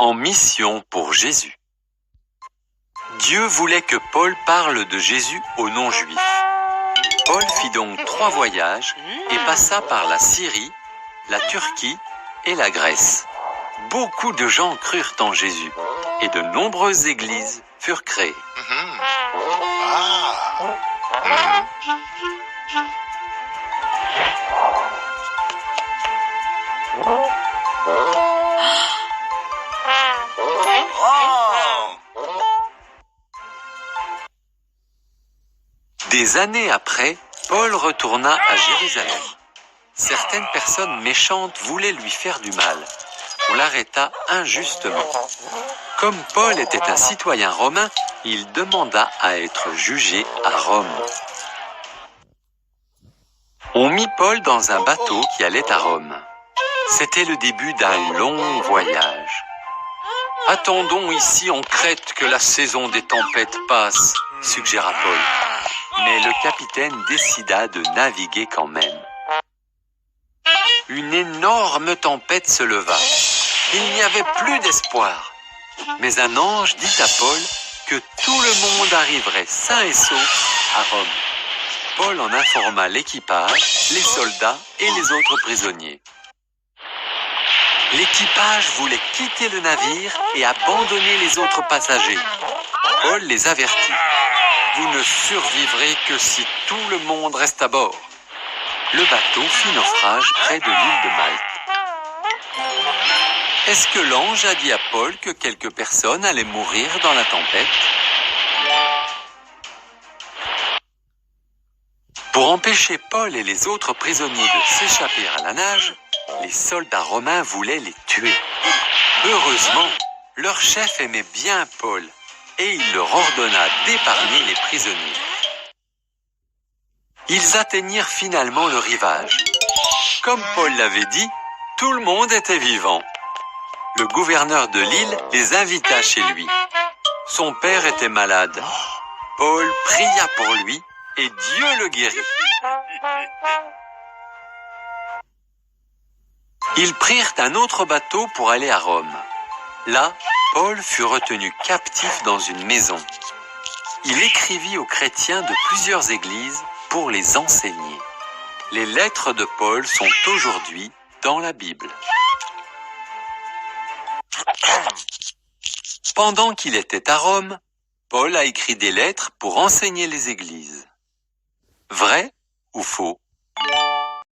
en mission pour Jésus. Dieu voulait que Paul parle de Jésus aux non-juifs. Paul fit donc 3 voyages et passa par la Syrie, la Turquie et la Grèce. Beaucoup de gens crurent en Jésus et de nombreuses églises furent créées. Des années après, Paul retourna à Jérusalem. Certaines personnes méchantes voulaient lui faire du mal. On l'arrêta injustement. Comme Paul était un citoyen romain, il demanda à être jugé à Rome. On mit Paul dans un bateau qui allait à Rome. C'était le début d'un long voyage. « Attendons ici en Crète que la saison des tempêtes passe », suggéra Paul. Mais le capitaine décida de naviguer quand même. Une énorme tempête se leva. Il n'y avait plus d'espoir. Mais un ange dit à Paul que tout le monde arriverait sain et sauf à Rome. Paul en informa l'équipage, les soldats et les autres prisonniers. L'équipage voulait quitter le navire et abandonner les autres passagers. Paul les avertit. Vous ne survivrez que si tout le monde reste à bord. Le bateau fit naufrage près de l'île de Malte. Est-ce que l'ange a dit à Paul que quelques personnes allaient mourir dans la tempête? Pour empêcher Paul et les autres prisonniers de s'échapper à la nage, les soldats romains voulaient les tuer. Heureusement, leur chef aimait bien Paul et il leur ordonna d'épargner les prisonniers. Ils atteignirent finalement le rivage. Comme Paul l'avait dit, tout le monde était vivant. Le gouverneur de l'île les invita chez lui. Son père était malade. Paul pria pour lui et Dieu le guérit. Ils prirent un autre bateau pour aller à Rome. Là, Paul fut retenu captif dans une maison. Il écrivit aux chrétiens de plusieurs églises pour les enseigner. Les lettres de Paul sont aujourd'hui dans la Bible. Pendant qu'il était à Rome, Paul a écrit des lettres pour enseigner les églises. Vrai ou faux?